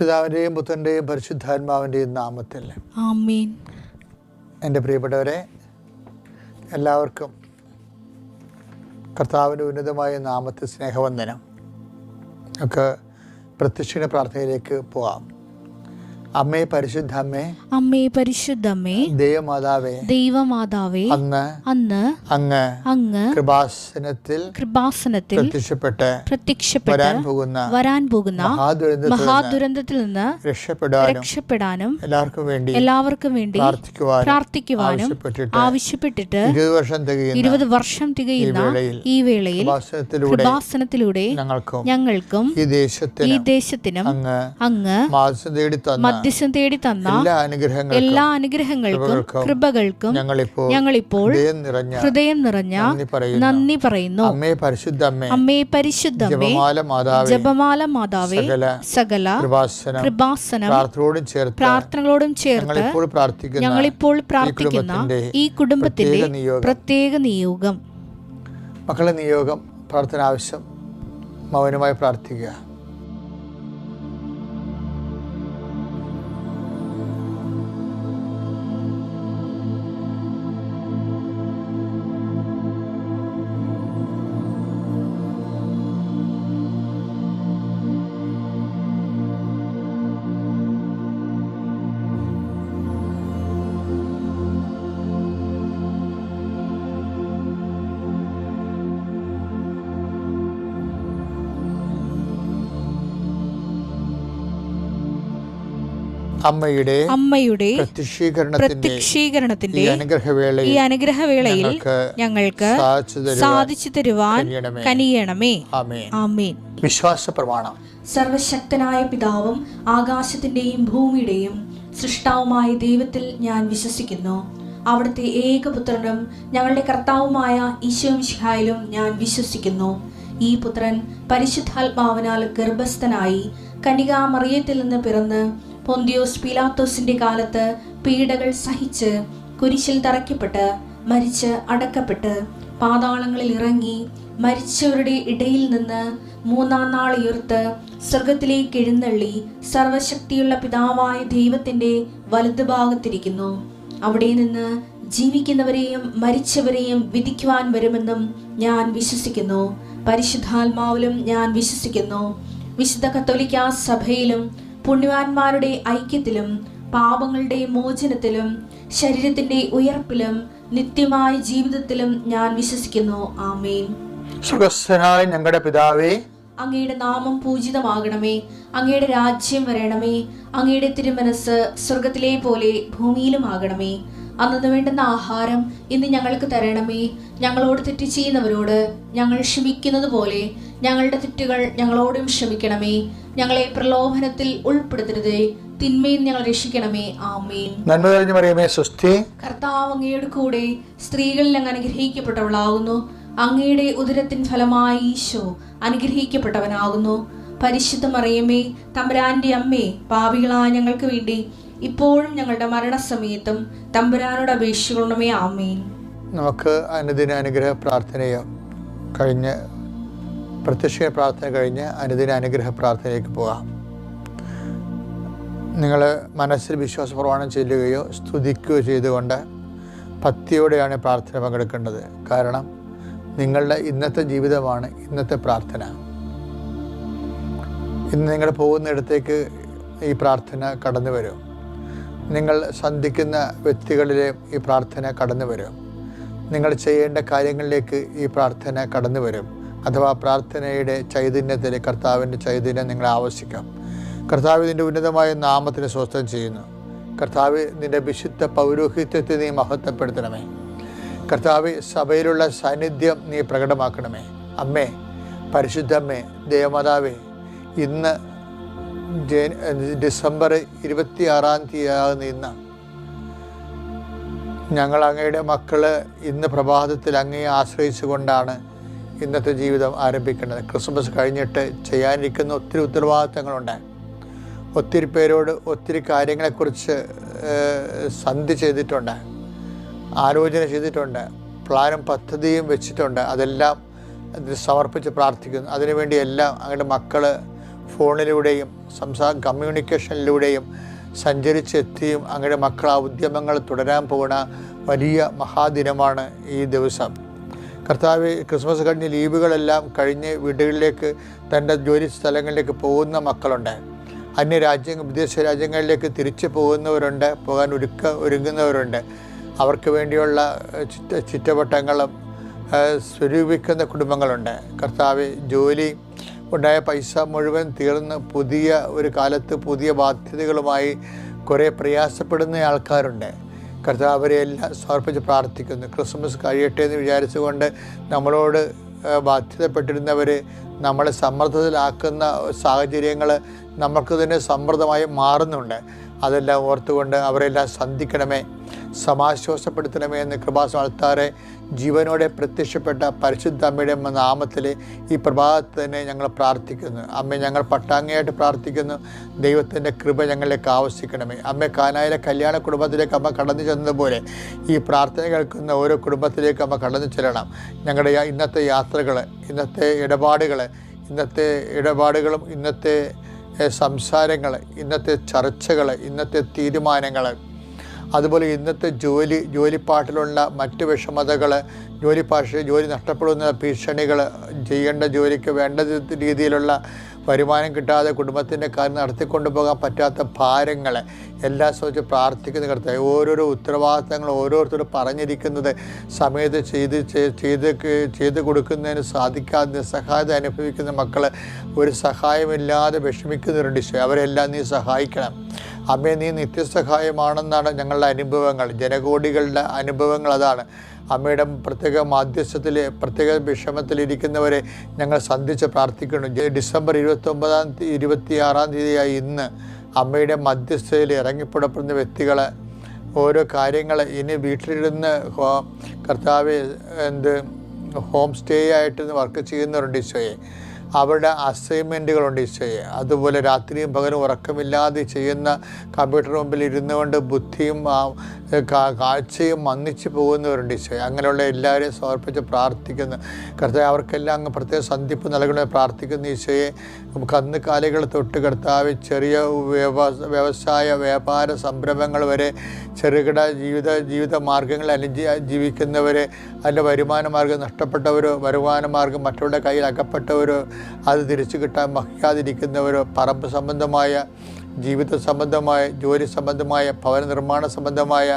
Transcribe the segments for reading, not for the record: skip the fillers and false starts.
പിതാവിൻ്റെയും പുത്രൻ്റെയും പരിശുദ്ധാത്മാവിൻ്റെയും നാമത്തിൽ ആമേൻ. എൻ്റെ പ്രിയപ്പെട്ടവരെ, എല്ലാവർക്കും കർത്താവിൻ്റെ ഉന്നതമായ നാമത്തിൽ സ്നേഹവന്ദനം. നമുക്ക് പ്രത്യക്ഷ പ്രാർത്ഥനയിലേക്ക് പോകാം. അമ്മേ പരിശുദ്ധ അമ്മേ, അമ്മേ പരിശുദ്ധ അമ്മേ, ദൈവമാതാവേ, ദൈവമാതാവേ, അന്ന് അങ്ങ് കൃപാസനത്തിൽ പ്രത്യക്ഷപ്പെട്ട് വരാൻ പോകുന്ന മഹാദുരന്തത്തിൽ നിന്ന് രക്ഷപ്പെടാനും എല്ലാവർക്കും വേണ്ടി പ്രാർത്ഥിക്കുവാനും ആവശ്യപ്പെട്ടിട്ട് 20 വർഷം തികയുന്ന ഈ വേളയിൽ കൃപാസനത്തിലൂടെ ഞങ്ങൾക്കും ഈ ദേശത്തിനും അങ്ങ് മധ്യസ്ഥം തേടി തന്ന എല്ലാ അനുഗ്രഹങ്ങൾക്കും കൃപകൾക്കും ഞങ്ങളിപ്പോൾ ഹൃദയം നിറഞ്ഞ നന്ദി പറയുന്നു. അമ്മേ പരിശുദ്ധ ജപമാല മാതാവേ, സകല കൃപാസനം പ്രാർത്ഥനകളോടും ചേർത്ത് ഞങ്ങളിപ്പോൾ പ്രാർത്ഥിക്കുന്ന ഈ കുടുംബത്തിന്റെ പ്രത്യേക നിയോഗം. മക്കളെ നിയോഗം, പ്രാർത്ഥന ആവശ്യം മൗനമായി പ്രാർത്ഥിക്കുക. അമ്മയുടെ പ്രത്യക്ഷീകരണത്തിന്റെ ഈ അനുഗ്രഹവേളയിൽ ഞങ്ങൾക്ക് സാധിച്ചു തരുവാൻ കനിയണമേ. ആമേൻ. വിശ്വാസ പ്രമാണം. സർവശക്തനായ പിതാവും ആകാശത്തിന്റെയും ഭൂമിയുടെയും സൃഷ്ടാവുമായ ദൈവത്തിൽ ഞാൻ വിശ്വസിക്കുന്നു. അവിടുത്തെ ഏകപുത്രനും ഞങ്ങളുടെ കർത്താവുമായ ഈശോമിശിഹായിലും ഞാൻ വിശ്വസിക്കുന്നു. ഈ പുത്രൻ പരിശുദ്ധാത്മാവിനാൽ ഗർഭസ്ഥനായി കന്യകാമറിയത്തിൽ നിന്ന് പിറന്ന് പൊന്തിയോസ് പീലാത്തോസിന്റെ കാലത്ത് പീഡകൾ സഹിച്ച് കുരിശിൽ തറയ്ക്കപ്പെട്ട് മരിച്ച് അടക്കപ്പെട്ട് പാതാളങ്ങളിൽ ഇറങ്ങി മരിച്ചവരുടെ ഇടയിൽ നിന്ന് 3-ാം നാൾ ഉയർത്ത് സ്വർഗത്തിലേക്ക് എഴുന്നള്ളി സർവശക്തിയുള്ള പിതാവായ ദൈവത്തിന്റെ വലതുഭാഗത്തിരിക്കുന്നു. അവിടെ നിന്ന് ജീവിക്കുന്നവരെയും മരിച്ചവരെയും വിധിക്കുവാൻ വരുമെന്നും ഞാൻ വിശ്വസിക്കുന്നു. പരിശുദ്ധാത്മാവിലും ഞാൻ വിശ്വസിക്കുന്നു. വിശുദ്ധ കത്തോലിക്കാ സഭയിലും പുണ്യവാന്മാരുടെ ഐക്യത്തിലും പാപങ്ങളുടെ മോചനത്തിലും ശരീരത്തിന്റെ ഉയർപ്പിലും നിത്യമായ ജീവിതത്തിലും ഞാൻ വിശ്വസിക്കുന്നു. ആമേൻ. സ്വർഗ്ഗസ്ഥനായ ഞങ്ങളുടെ പിതാവേ, അങ്ങയുടെ നാമം പൂജിതമാകണമേ. അങ്ങയുടെ രാജ്യം വരണമേ. അങ്ങയുടെ തിരുമനസ് സ്വർഗത്തിലെ പോലെ ഭൂമിയിലും ആകണമേ. അന്നു വേണ്ടുന്ന ആഹാരം ഇന്ന് ഞങ്ങൾക്ക് തരണമേ. ഞങ്ങളോട് തെറ്റ് ചെയ്യുന്നവരോട് ഞങ്ങൾ ക്ഷമിക്കുന്നത് പോലെ ഞങ്ങളുടെ തെറ്റുകൾ ഞങ്ങളോടും ക്ഷമിക്കണമേ. ഞങ്ങളെ പ്രലോഭനത്തിൽ ഉൾപ്പെടുത്തരുതേ, തിന്മയിൽ ഞങ്ങൾ രക്ഷിക്കണമേ. ആമേൻ. നന്മ നിറഞ്ഞ മറിയമേ, സ്വസ്തി. കർത്താവ് അങ്ങയുടെ കൂടെ സ്ത്രീകളിൽ അങ്ങ് അനുഗ്രഹിക്കപ്പെട്ടവളാകുന്നു. അങ്ങയുടെ ഉദരത്തിൻ ഫലമായി ഈശോ അനുഗ്രഹിക്കപ്പെട്ടവനാകുന്നു. പരിശുദ്ധ മറിയമേ, തമ്പുരാന്റെ അമ്മേ, പാപികളായ ഞങ്ങൾക്ക് വേണ്ടി ഇപ്പോഴും ഞങ്ങളുടെ മരണസമയത്തും തമ്പുരാനോട് അപേക്ഷിക്കണമേ. ആമേൻ. നമുക്ക് അനുദിന അനുഗ്രഹ പ്രാർത്ഥനയോ കഴിഞ്ഞ് പ്രത്യക്ഷ പ്രാർത്ഥന കഴിഞ്ഞ് അനുദിന അനുഗ്രഹ പ്രാർത്ഥനയിലേക്ക് പോകാം. നിങ്ങൾ മനസ്സിൽ വിശ്വാസ പ്രമാണം ചെല്ലുകയോ സ്തുതിക്കുകയോ ചെയ്തുകൊണ്ട് ഭക്തിയോടെയാണ് പ്രാർത്ഥന പങ്കെടുക്കേണ്ടത്. കാരണം നിങ്ങളുടെ ഇന്നത്തെ ജീവിതമാണ് ഇന്നത്തെ പ്രാർത്ഥന. ഇന്ന് നിങ്ങൾ പോകുന്നിടത്തേക്ക് ഈ പ്രാർത്ഥന കടന്നു വരും. നിങ്ങൾ സന്ധിക്കുന്ന വ്യക്തികളിലെ ഈ പ്രാർത്ഥന കടന്നു വരും. നിങ്ങൾ ചെയ്യേണ്ട കാര്യങ്ങളിലേക്ക് ഈ പ്രാർത്ഥന കടന്നു വരും. അഥവാ പ്രാർത്ഥനയുടെ ചൈതന്യത്തിൽ കർത്താവിൻ്റെ ചൈതന്യം നിങ്ങളെ ആവശ്യിക്കാം. കർത്താവ് നിൻ്റെ ഉന്നതമായ നാമത്തിന് സ്വസ്ഥം ചെയ്യുന്നു. കർത്താവ് നിൻ്റെ വിശുദ്ധ പൗരോഹിത്യത്തെ നീ മഹത്വപ്പെടുത്തണമേ. കർത്താവ് സഭയിലുള്ള സാന്നിധ്യം നീ പ്രകടമാക്കണമേ. അമ്മേ പരിശുദ്ധ അമ്മേ, ദേവമാതാവേ, ഇന്ന് ഡിസംബർ 26-ാം തീയതി ഇന്ന് ഞങ്ങൾ അങ്ങയുടെ മക്കള് ഇന്ന് പ്രഭാതത്തിൽ അങ്ങയെ ആശ്രയിച്ചുകൊണ്ടാണ് ഇന്നത്തെ ജീവിതം ആരംഭിക്കേണ്ടത്. ക്രിസ്മസ് കഴിഞ്ഞിട്ട് ചെയ്യാനിരിക്കുന്ന ഒത്തിരി ഉത്തരവാദിത്തങ്ങളുണ്ട്. ഒത്തിരി പേരോട് ഒത്തിരി കാര്യങ്ങളെക്കുറിച്ച് സന്ധി ചെയ്തിട്ടുണ്ട്, ആലോചന ചെയ്തിട്ടുണ്ട്, പ്ലാനും പദ്ധതിയും വെച്ചിട്ടുണ്ട്. അതെല്ലാം സമർപ്പിച്ച് പ്രാർത്ഥിക്കുന്നു. അതിനുവേണ്ടി എല്ലാം അങ്ങയുടെ മക്കൾ ഫോണിലൂടെയും കമ്മ്യൂണിക്കേഷനിലൂടെയും സഞ്ചരിച്ചെത്തിയും അങ്ങയുടെ മക്കൾ ആ ഉദ്യമങ്ങൾ തുടരാൻ പോകുന്ന വലിയ മഹാദിനമാണ് ഈ ദിവസം. കർത്താവ് ക്രിസ്മസ് കഴിഞ്ഞ് ലീവുകളെല്ലാം കഴിഞ്ഞ് വീടുകളിലേക്ക് തൻ്റെ ജോലി സ്ഥലങ്ങളിലേക്ക് പോകുന്ന മക്കളുണ്ട്. വിദേശ രാജ്യങ്ങളിലേക്ക് തിരിച്ചു പോകുന്നവരുണ്ട്, പോകാൻ ഒരുങ്ങുന്നവരുണ്ട്. അവർക്ക് വേണ്ടിയുള്ള ചുറ്റുവട്ടങ്ങളും സ്വരൂപിക്കുന്ന കുടുംബങ്ങളുണ്ട്. കർത്താവ് ജോലി ഉണ്ടായ പൈസ മുഴുവൻ തീർന്ന് പുതിയ ഒരു കാലത്ത് പുതിയ ബാധ്യതകളുമായി കുറേ പ്രയാസപ്പെടുന്ന ആൾക്കാരുണ്ട്. കർത്താവ് അവരെല്ലാം സമർപ്പിച്ച് പ്രാർത്ഥിക്കുന്നു. ക്രിസ്മസ് കഴിയട്ടെ എന്ന് വിചാരിച്ചുകൊണ്ട് നമ്മളോട് ബാധ്യതപ്പെട്ടിരുന്നവർ നമ്മളെ സമ്മർദ്ദത്തിലാക്കുന്ന സാഹചര്യങ്ങൾ നമുക്ക് തന്നെ സമ്മർദ്ദമായി മാറുന്നുണ്ട്. അതെല്ലാം ഓർത്തുകൊണ്ട് അവരെല്ലാം സന്ധിക്കണമേ, സമാശ്വാസപ്പെടുത്തണമേ എന്ന് കൃപാസനത്താറെ ജീവനോടെ പ്രത്യക്ഷപ്പെട്ട പരിശുദ്ധ അമ്മയുടെ നാമത്തിൽ ഈ പ്രഭാതത്തിൽ തന്നെ ഞങ്ങൾ പ്രാർത്ഥിക്കുന്നു. അമ്മ, ഞങ്ങൾ പട്ടാങ്ങയായിട്ട് പ്രാർത്ഥിക്കുന്നു. ദൈവത്തിൻ്റെ കൃപ ഞങ്ങളിലേക്ക് ആവശ്യിക്കണമേ. അമ്മ, കാനായിലെ കല്യാണ കുടുംബത്തിലേക്ക് അമ്മ കടന്നു ചെന്നതുപോലെ ഈ പ്രാർത്ഥന കേൾക്കുന്ന ഓരോ കുടുംബത്തിലേക്ക് അമ്മ കടന്നു ചെല്ലണം. ഞങ്ങളുടെ ഇന്നത്തെ യാത്രകൾ, ഇന്നത്തെ ഇടപാടുകളും ഇന്നത്തെ സംസാരങ്ങൾ, ഇന്നത്തെ ചർച്ചകൾ, ഇന്നത്തെ തീരുമാനങ്ങൾ, അതുപോലെ ഇന്നത്തെ ജോലിപ്പാട്ടിലുള്ള മറ്റ് വിഷമതകൾ, ജോലി നഷ്ടപ്പെടുന്ന ഭീഷണികൾ, ചെയ്യേണ്ട ജോലിക്ക് വേണ്ട രീതിയിലുള്ള വരുമാനം കിട്ടാതെ കുടുംബത്തിൻ്റെ കാര്യം നടത്തിക്കൊണ്ടു പോകാൻ പറ്റാത്ത ഭാരങ്ങൾ എല്ലാം സംബന്ധിച്ച് പ്രാർത്ഥിക്കുന്ന കർത്താവേ, ഓരോരോ ഉത്തരവാദിത്തങ്ങൾ ഓരോരുത്തരും പറഞ്ഞിരിക്കുന്നത് സമയത്ത് ചെയ്ത് കൊടുക്കുന്നതിന് സാധിക്കാതെ നിസ്സഹായത അനുഭവിക്കുന്ന മക്കൾ ഒരു സഹായമില്ലാതെ വിഷമിക്കുന്നവരുണ്ട്. അവരെല്ലാം നീ സഹായിക്കണം. അമ്മേ, നീ നിത്യസഹായമാണെന്നാണ് ഞങ്ങളുടെ അനുഭവങ്ങൾ, ജനകോടികളുടെ അനുഭവങ്ങൾ അതാണ്. അമ്മയുടെ പ്രത്യേക മാധ്യസ്ഥത്തിൽ, പ്രത്യേക വിഷമത്തിലിരിക്കുന്നവരെ ഞങ്ങൾ സന്ധിച്ച് പ്രാർത്ഥിക്കുന്നു. ഡിസംബർ 26-ആം തീയതിയായി ഇന്ന് അമ്മയുടെ മധ്യസ്ഥതയിൽ ഇറങ്ങിപ്പുറപ്പെടുന്ന വ്യക്തികൾ ഓരോ കാര്യങ്ങൾ ഇനി വീട്ടിലിരുന്ന് കർത്താവ് ഹോം സ്റ്റേ ആയിട്ട് വർക്ക് ചെയ്യുന്നവരുണ്ട് ഈശോയെ. അവരുടെ അസൈൻമെൻറ്റുകളുണ്ട് ഈശോയെ. അതുപോലെ രാത്രിയും പകലും ഉറക്കമില്ലാതെ ചെയ്യുന്ന കമ്പ്യൂട്ടർ മുമ്പിൽ ഇരുന്നു കൊണ്ട് ബുദ്ധിയും കാഴ്ചയും മന്ദിച്ച് പോകുന്നവരുണ്ട് ഈശോയെ. അങ്ങനെയുള്ള എല്ലാവരെയും സമർപ്പിച്ച് പ്രാർത്ഥിക്കുന്നു. കർത്താവ് അവർക്കെല്ലാം അങ്ങ് പ്രത്യേക സന്ധിപ്പ് നൽകണമെന്ന് പ്രാർത്ഥിക്കുന്നു ഈശോയെ. കന്നുകാലികൾ തൊട്ട് കർത്താവ് ചെറിയ വ്യാപാര സംരംഭങ്ങൾ വരെ ചെറുകിട ജീവിത മാർഗ്ഗങ്ങൾ ജീവിക്കുന്നവരെ, അതിൻ്റെ വരുമാന മാർഗ്ഗം നഷ്ടപ്പെട്ടവരോ, വരുമാന മാർഗ്ഗം മറ്റുള്ളവരുടെ കയ്യിൽ അകപ്പെട്ടവരോ, അത് തിരിച്ചു കിട്ടാൻ വഹിക്കാതിരിക്കുന്നവരോ, പറമ്പ് സംബന്ധമായ, ജീവിത സംബന്ധമായ, ജോലി സംബന്ധമായ, ഭവന നിർമ്മാണ സംബന്ധമായ,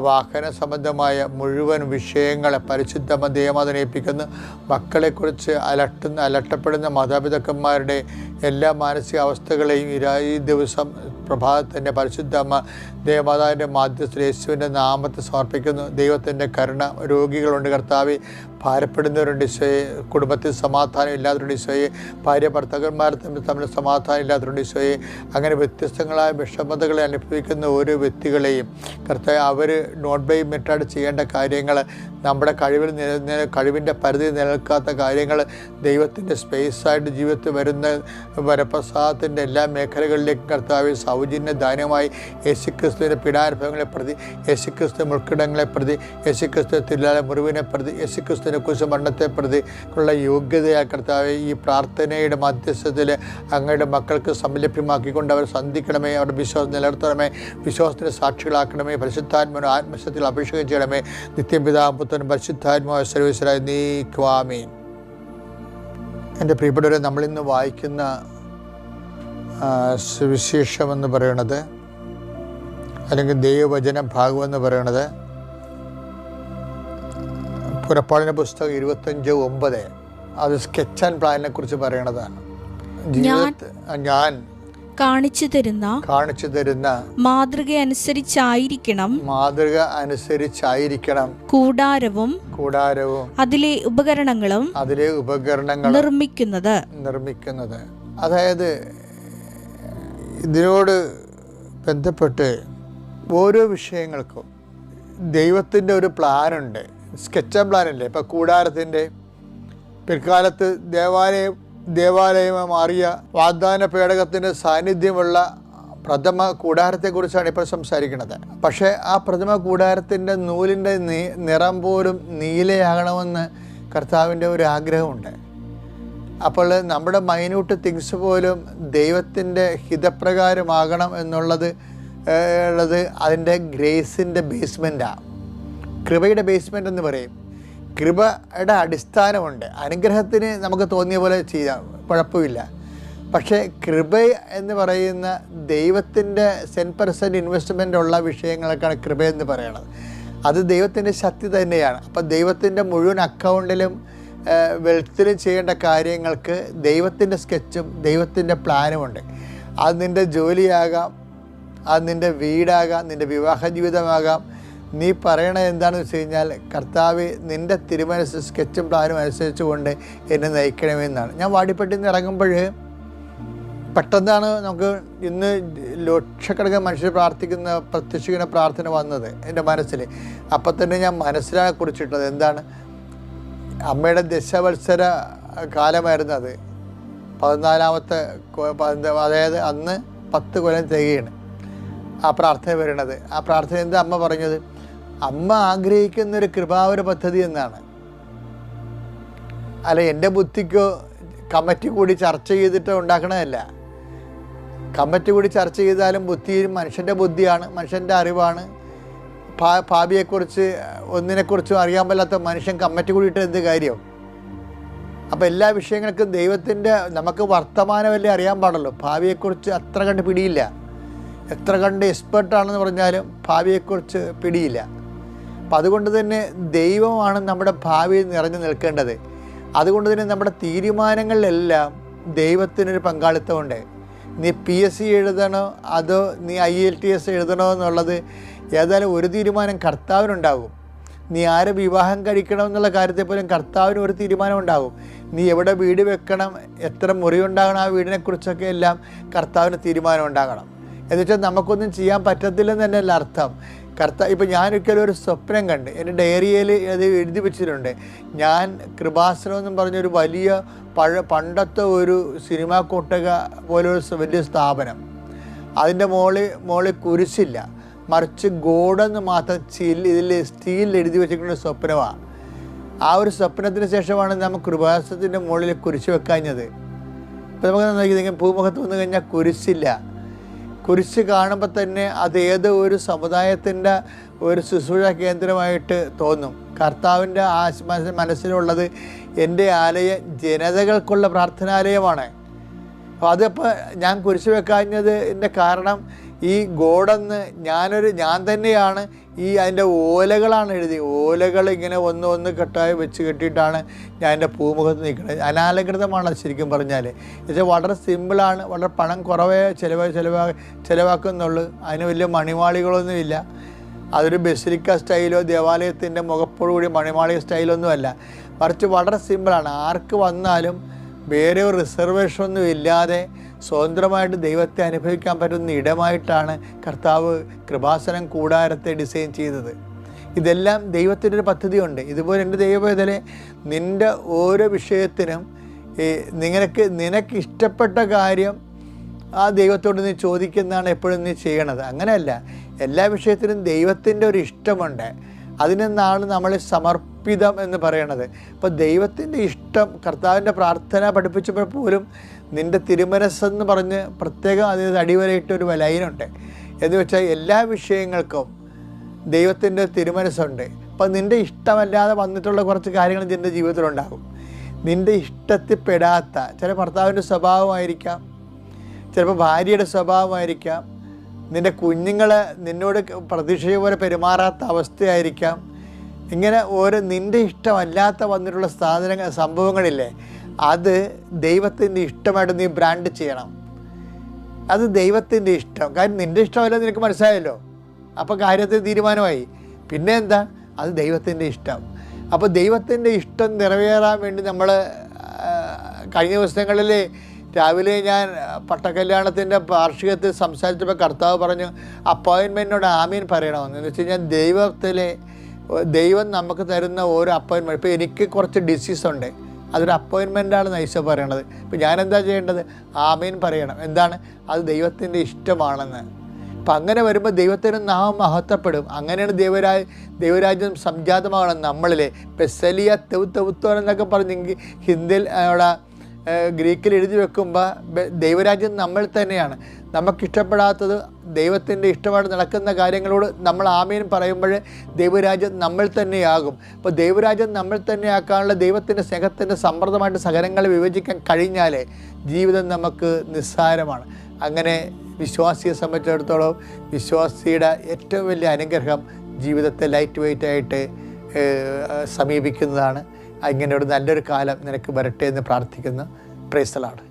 വാഹന സംബന്ധമായ മുഴുവൻ വിഷയങ്ങളെ പരിശുദ്ധ ദേവമാതനേൽപ്പിക്കുന്നു. മക്കളെക്കുറിച്ച് അലട്ടപ്പെടുന്ന മാതാപിതാക്കന്മാരുടെ എല്ലാ മാനസികാവസ്ഥകളെയും ഈ ദിവസം പ്രഭാതത്തിൽ തന്നെ പരിശുദ്ധ അമ്മ ദേവമാതാവിൻ്റെ മാധ്യസ്ഥ യേശുവിൻ്റെ നാമത്തെ സമർപ്പിക്കുന്നു. ദൈവത്തിൻ്റെ കരുണ, രോഗികളുണ്ട് കർത്താവെ, ഭാരപ്പെടുന്നവരുണ്ട് ഈശോയെ, കുടുംബത്തിൽ സമാധാനം ഇല്ലാത്തവരുണ്ട് ഈശോയെ, ഭാര്യ ഭർത്താക്കന്മാർ തമ്മിൽ സമാധാനം ഇല്ലാത്തവരുണ്ട് ഈശോയെ. അങ്ങനെ വ്യത്യസ്തങ്ങളായ വിഷമതകളെ അനുഭവിക്കുന്ന ഓരോ വ്യക്തികളെയും കർത്താവെ, അവർ നോട്ട് ബൈ മെത്തേഡ് ചെയ്യേണ്ട കാര്യങ്ങൾ, നമ്മുടെ കഴിവിൻ്റെ പരിധി നിലനിൽക്കാത്ത കാര്യങ്ങൾ ദൈവത്തിൻ്റെ സ്പേസായിട്ട് ജീവിതത്തിൽ വരുന്ന വരപ്രസാദത്തിൻ്റെ എല്ലാ മേഖലകളിലേക്കും കർത്താവ് സൗജന്യ ദാനമായി യേശുക്രിസ്തുവിൻ്റെ പീഡാനുഭവങ്ങളെ പ്രതി, യേശുക്രിസ്തു മുൾക്കിടങ്ങളെ പ്രതി, യേശുക്രിസ്തു തിരുലാല മുറിവിനെ പ്രതി, യേശുക്രിസ്തുവിനെ കുറിച്ച് മരണത്തെ പ്രതി ഉള്ള യോഗ്യതയാൽ കർത്താവ് ഈ പ്രാർത്ഥനയുടെ മധ്യസ്ഥത്തിൽ അങ്ങയുടെ മക്കൾക്ക് സംലഭ്യമാക്കിക്കൊണ്ട് അവർ സന്ധിക്കണമേ, അവരുടെ വിശ്വാസം നിലനിർത്തണമേ, വിശ്വാസത്തിന് സാക്ഷികളാക്കണമേ, പരിശുദ്ധാത്മാവിനെ ആത്മശക്തിയിൽ അഭിഷേകം ചെയ്യണമേ. നിത്യപിതാവും പുത്രനും പരിശുദ്ധാത്മാവായ സർവ്വേശ്വരായ നീക്കുവാമീൻ. എൻ്റെ പ്രിയപ്പെട്ടവരെ, നമ്മളിന്ന് വായിക്കുന്ന സുവിശേഷമെന്ന് പറയണത്, അല്ലെങ്കിൽ ദൈവവചന ഭാഗമെന്ന് പറയണത് പുറപ്പാടിൻ്റെ പുസ്തകം 25:9. അത് സ്കെച്ച് ആൻഡ് പ്ലാനിനെ കുറിച്ച് പറയണതാണ്. ഞാൻ കാണിച്ചു തരുന്ന മാതൃക അനുസരിച്ചായിരിക്കണം കൂടാരവും അതിലെ ഉപകരണങ്ങളും നിർമ്മിക്കുന്നത്. അതായത് ഇതിനോട് ബന്ധപ്പെട്ട് ഓരോ വിഷയങ്ങൾക്കും ദൈവത്തിൻ്റെ ഒരു പ്ലാനുണ്ട്. Sketch and പ്ലാനല്ലേ. ഇപ്പം കൂടാരത്തിൻ്റെ പിൽക്കാലത്ത് ദേവാലയമായി മാറിയ വാഗ്ദാന പേടകത്തിൻ്റെ സാന്നിധ്യമുള്ള പ്രഥമ കൂടാരത്തെക്കുറിച്ചാണ് ഇപ്പോൾ സംസാരിക്കുന്നത്. പക്ഷേ ആ പ്രഥമ കൂടാരത്തിൻ്റെ നൂലിൻ്റെ നിറം പോലും നീലയാകണമെന്ന് കർത്താവിൻ്റെ ഒരു ആഗ്രഹമുണ്ട്. അപ്പോൾ നമ്മുടെ മൈന്യൂട്ട് തിങ്സ് പോലും ദൈവത്തിൻ്റെ ഹിതപ്രകാരമാകണം എന്നുള്ളത് അതിൻ്റെ ഗ്രേസിൻ്റെ ബേസ്മെൻറ്റാണ്. കൃപയുടെ ബേസ്മെൻ്റ് എന്ന് പറയും. കൃപയുടെ അടിസ്ഥാനമുണ്ട്. അനുഗ്രഹത്തിന് നമുക്ക് തോന്നിയ പോലെ ചെയ്യാം, കുഴപ്പമില്ല. പക്ഷേ കൃപ എന്ന് പറയുന്ന ദൈവത്തിൻ്റെ 10% ഇൻവെസ്റ്റ്മെൻ്റ് ഉള്ള വിഷയങ്ങൾക്കാണ് കൃപയെന്ന് പറയുന്നത്. അത് ദൈവത്തിൻ്റെ ശക്തി തന്നെയാണ്. അപ്പോൾ ദൈവത്തിൻ്റെ മുഴുവൻ അക്കൗണ്ടിലും വെൽത്തിലും ചെയ്യേണ്ട കാര്യങ്ങൾക്ക് ദൈവത്തിൻ്റെ സ്കെച്ചും ദൈവത്തിൻ്റെ പ്ലാനുമുണ്ട്. അത് നിൻ്റെ ജോലിയാകാം, അത് നിൻ്റെ വീടാകാം, നിൻ്റെ വിവാഹ ജീവിതമാകാം. നീ പറയണത് എന്താണെന്ന് വെച്ച് കഴിഞ്ഞാൽ, കർത്താവ് നിൻ്റെ തിരുമനസ് സ്കെച്ചും പ്ലാനും അനുസരിച്ച് കൊണ്ട് എന്നെ നയിക്കണമെന്നാണ്. ഞാൻ വാടിപ്പെട്ടിൽ നിന്ന് ഇറങ്ങുമ്പോൾ പെട്ടെന്നാണ് നമുക്ക് ഇന്ന് ലക്ഷക്കണക്കിന് മനുഷ്യർ പ്രാർത്ഥിക്കുന്ന പ്രത്യക്ഷിക്കുന്ന പ്രാർത്ഥന വന്നത് എൻ്റെ മനസ്സിൽ. അപ്പം തന്നെ ഞാൻ മനസ്സിലാക്കി കുറിച്ചിട്ടത് എന്താണ്, അമ്മയുടെ ദശവത്സര കാലമായിരുന്നു അത്. 14-ാമത്തെ അതായത് അന്ന് 10 കൊല്ലം തികയാണ് ആ പ്രാർത്ഥന വരുന്നത്. ആ പ്രാർത്ഥന എന്താ അമ്മ പറഞ്ഞത്? അമ്മ ആഗ്രഹിക്കുന്നൊരു കൃപാവര പദ്ധതി എന്നാണ്. അല്ല, എൻ്റെ ബുദ്ധിക്കോ കമ്മിറ്റി കൂടി ചർച്ച ചെയ്തിട്ട് ഉണ്ടാക്കണതല്ല. കമ്മിറ്റി കൂടി ചർച്ച ചെയ്താലും ബുദ്ധിയും മനുഷ്യൻ്റെ ബുദ്ധിയാണ്, മനുഷ്യൻ്റെ അറിവാണ്. ഭാവിയെക്കുറിച്ച് ഒന്നിനെക്കുറിച്ചും അറിയാൻ പറ്റാത്ത മനുഷ്യൻ കമ്മിറ്റി കൂടിയിട്ട് എന്ത് കാര്യം? അപ്പോൾ എല്ലാ വിഷയങ്ങൾക്കും ദൈവത്തിൻ്റെ നമുക്ക് വർത്തമാനമല്ലേ അറിയാൻ പാടുള്ളൂ. ഭാവിയെക്കുറിച്ച് അത്ര കണ്ട് പിടിയില്ല. എത്ര കണ്ട് എക്സ്പെർട്ടാണെന്ന് പറഞ്ഞാലും ഭാവിയെക്കുറിച്ച് പിടിയില്ല. അപ്പം അതുകൊണ്ട് തന്നെ ദൈവമാണ് നമ്മുടെ ഭാവിയിൽ നിറഞ്ഞു നിൽക്കേണ്ടത്. അതുകൊണ്ട് തന്നെ നമ്മുടെ തീരുമാനങ്ങളിലെല്ലാം ദൈവത്തിനൊരു പങ്കാളിത്തമുണ്ട്. നീ PSC എഴുതണോ അതോ നീ IELTS എഴുതണോ എന്നുള്ളത് ഏതായാലും ഒരു തീരുമാനം കർത്താവിനുണ്ടാകും. നീ ആരെ വിവാഹം കഴിക്കണം എന്നുള്ള കാര്യത്തെ പോലും കർത്താവിന് ഒരു തീരുമാനം ഉണ്ടാകും. നീ എവിടെ വീട് വെക്കണം, എത്ര മുറി ഉണ്ടാകണം, ആ വീടിനെക്കുറിച്ചൊക്കെ എല്ലാം കർത്താവിന് തീരുമാനം ഉണ്ടാകണം. എന്നുവെച്ചാൽ നമുക്കൊന്നും ചെയ്യാൻ പറ്റത്തില്ലെന്ന് തന്നെയല്ല അർത്ഥം. ഇപ്പം ഞാനൊരിക്കലും ഒരു സ്വപ്നം കണ്ട് എൻ്റെ ഡയറിയിൽ അത് എഴുതി വെച്ചിട്ടുണ്ട്. ഞാൻ കൃപാസനം എന്നും പറഞ്ഞൊരു വലിയ പണ്ടത്തെ ഒരു സിനിമാ കൊട്ടക പോലൊരു വലിയ സ്ഥാപനം, അതിൻ്റെ മുകളിൽ കുരിശില്ല, മറിച്ച് ഗോഡെന്ന് മാത്രം ഇതിൽ സ്റ്റീലിൽ എഴുതി വെച്ചിരിക്കുന്ന സ്വപ്നമാണ്. ആ ഒരു സ്വപ്നത്തിന് ശേഷമാണ് നമ്മൾ കൃപാസനത്തിൻ്റെ മുകളിൽ കുരിശ് വെക്കാഞ്ഞത്. ഇപ്പം നമുക്ക് നോക്കി ഭൂമുഖത്ത് വന്നു കഴിഞ്ഞാൽ കുരിശില്ല. കുരിശ് കാണുമ്പോൾ തന്നെ അത് ഏതോ ഒരു സമുദായത്തിൻ്റെ ഒരു ശുശ്രൂഷ കേന്ദ്രമായിട്ട് തോന്നും. കർത്താവിൻ്റെ മനസ്സിലുള്ളത് എൻ്റെ ആലയം ജനതകൾക്കുള്ള പ്രാർത്ഥനാലയമാണ്. അപ്പോൾ അതിപ്പോൾ ഞാൻ കുരിശ് വെക്കാഞ്ഞതിൻ്റെ കാരണം ഈ ഗോഡെന്ന് ഞാൻ തന്നെയാണ് അതിൻ്റെ ഓലകളാണ് എഴുതി. ഓലകൾ ഇങ്ങനെ ഒന്ന് കെട്ടായി വെച്ച് കെട്ടിയിട്ടാണ് ഞാൻ എൻ്റെ പൂമുഖത്ത് നിൽക്കുന്നത്. അനാലകൃതമാണ് ശരിക്കും പറഞ്ഞാൽ. എന്നുവെച്ചാൽ വളരെ സിമ്പിളാണ്, വളരെ പണം കുറവേ ചിലവാക്കുന്നുള്ളൂ. അതിന് വലിയ മണിമാളികളൊന്നുമില്ല. അതൊരു ബസിലിക്ക സ്റ്റൈലോ ദേവാലയത്തിൻ്റെ മുഖപ്പോടുകൂടി മണിമാളിക സ്റ്റൈലൊന്നുമല്ല, മറിച്ച് വളരെ സിമ്പിളാണ്. ആർക്ക് വന്നാലും വേറെ ഒരു റിസർവേഷനൊന്നും ഇല്ലാതെ സ്വതന്ത്രമായിട്ട് ദൈവത്തെ അനുഭവിക്കാൻ പറ്റുന്ന ഇടമായിട്ടാണ് കർത്താവ് കൃപാസനം കൂടാരത്തെ ഡിസൈൻ ചെയ്തത്. ഇതെല്ലാം ദൈവത്തിൻ്റെ ഒരു പദ്ധതിയുണ്ട്. ഇതുപോലെ എൻ്റെ ദൈവവേദനെ നിൻ്റെ ഓരോ വിഷയത്തിനും നിനക്ക് ഇഷ്ടപ്പെട്ട കാര്യം ആ ദൈവത്തോട് നീ ചോദിക്കുന്നതാണ് എപ്പോഴും നീ ചെയ്യണത്. അങ്ങനെയല്ല, എല്ലാ വിഷയത്തിനും ദൈവത്തിൻ്റെ ഒരു ഇഷ്ടമുണ്ട്. അതിനെന്നാണ് നമ്മൾ സമർപ്പിതം എന്ന് പറയണത്. അപ്പോൾ ദൈവത്തിൻ്റെ ഇഷ്ടം കർത്താവിൻ്റെ പ്രാർത്ഥന പഠിപ്പിച്ചപ്പോൾ പോലും നിൻ്റെ തിരുമനസ്സെന്ന് പറഞ്ഞ് പ്രത്യേകം അതിന് അടിവരയിട്ടൊരു ലൈനുണ്ട്. എന്ന് വെച്ചാൽ എല്ലാ വിഷയങ്ങൾക്കും ദൈവത്തിൻ്റെ തിരുമനസ്സുണ്ട്. അപ്പോൾ നിൻ്റെ ഇഷ്ടമല്ലാതെ വന്നിട്ടുള്ള കുറച്ച് കാര്യങ്ങൾ നിൻ്റെ ജീവിതത്തിലുണ്ടാകും. നിൻ്റെ ഇഷ്ടത്തിൽപ്പെടാത്ത ചില ഭർത്താവിൻ്റെ സ്വഭാവമായിരിക്കാം, ചിലപ്പോൾ ഭാര്യയുടെ സ്വഭാവമായിരിക്കാം, നിൻ്റെ കുഞ്ഞുങ്ങൾ നിന്നോട് പ്രതീക്ഷിച്ച പോലെ പെരുമാറാത്ത അവസ്ഥയായിരിക്കാം. ഇങ്ങനെ ഓരോ നിൻ്റെ ഇഷ്ടമല്ലാത്ത വന്നിട്ടുള്ള സംഭവങ്ങളില്ലേ, അത് ദൈവത്തിൻ്റെ ഇഷ്ടമായിട്ട് നീ ബ്രാൻഡ് ചെയ്യണം. അത് ദൈവത്തിൻ്റെ ഇഷ്ടം. കാര്യം നിൻ്റെ ഇഷ്ടമല്ല നിനക്ക് മനസ്സിലായല്ലോ, അപ്പോൾ കാര്യത്തിൽ തീരുമാനമായി. പിന്നെ എന്താ, അത് ദൈവത്തിൻ്റെ ഇഷ്ടം. അപ്പോൾ ദൈവത്തിൻ്റെ ഇഷ്ടം നിറവേറാൻ വേണ്ടി നമ്മൾ കഴിഞ്ഞ ദിവസങ്ങളിൽ രാവിലെ ഞാൻ പട്ടക്കല്യാണത്തിൻ്റെ വാർഷികത്തിൽ സംസാരിച്ചപ്പോൾ കർത്താവ് പറഞ്ഞു അപ്പോയിൻമെൻറ്റിനോട് ആമീൻ പറയണമെന്ന്. എന്ന് വെച്ച് കഴിഞ്ഞാൽ ദൈവം നമുക്ക് തരുന്ന ഓരോ അപ്പോയിൻമെൻറ്റ്, ഇപ്പോൾ എനിക്ക് കുറച്ച് ഡിസീസുണ്ട്, അതൊരു അപ്പോയിൻമെൻറ്റാണ് ഈശോ പറയണത്. ഇപ്പോൾ ഞാനെന്താ ചെയ്യേണ്ടത്? ആമീൻ പറയണം. എന്താണ്? അത് ദൈവത്തിൻ്റെ ഇഷ്ടമാണെന്ന്. അപ്പം അങ്ങനെ വരുമ്പോൾ ദൈവത്തിന് നാമം മഹത്വപ്പെടും. അങ്ങനെയാണ് ദൈവരാജ്യം സംജാതമാകണം നമ്മളിലെ. പെസലിയ തെവുത്തോൻ എന്നൊക്കെ പറഞ്ഞെങ്കിൽ ഹിന്ദിയിൽ അവിടെ ഗ്രീക്കിൽ എഴുതി വെക്കുമ്പോൾ ദൈവരാജ്യം നമ്മൾ തന്നെയാണ്. നമുക്കിഷ്ടപ്പെടാത്തത് ദൈവത്തിൻ്റെ ഇഷ്ടമായിട്ട് നടക്കുന്ന കാര്യങ്ങളോട് നമ്മൾ ആമേൻ പറയുമ്പോൾ ദൈവരാജ്യം നമ്മൾ തന്നെയാകും. അപ്പോൾ ദൈവരാജ്യം നമ്മൾ തന്നെയാക്കാനുള്ള ദൈവത്തിൻ്റെ സ്നേഹത്തിൻ്റെ സമ്മർദ്ദമായിട്ട് സകലങ്ങളെ വിഭജിക്കാൻ കഴിഞ്ഞാൽ ജീവിതം നമുക്ക് നിസ്സാരമാണ്. അങ്ങനെ വിശ്വാസിയെ സംബന്ധിച്ചിടത്തോളം വിശ്വാസിയുടെ ഏറ്റവും വലിയ അനുഗ്രഹം ജീവിതത്തെ ലൈറ്റ് വെയ്റ്റ് ആയിട്ട് സമീപിക്കുന്നതാണ്. ഇങ്ങനെ ഒരു നല്ലൊരു കാലം നിനക്ക് വരട്ടെ എന്ന് പ്രാർത്ഥിക്കുന്നു. Praise the Lord.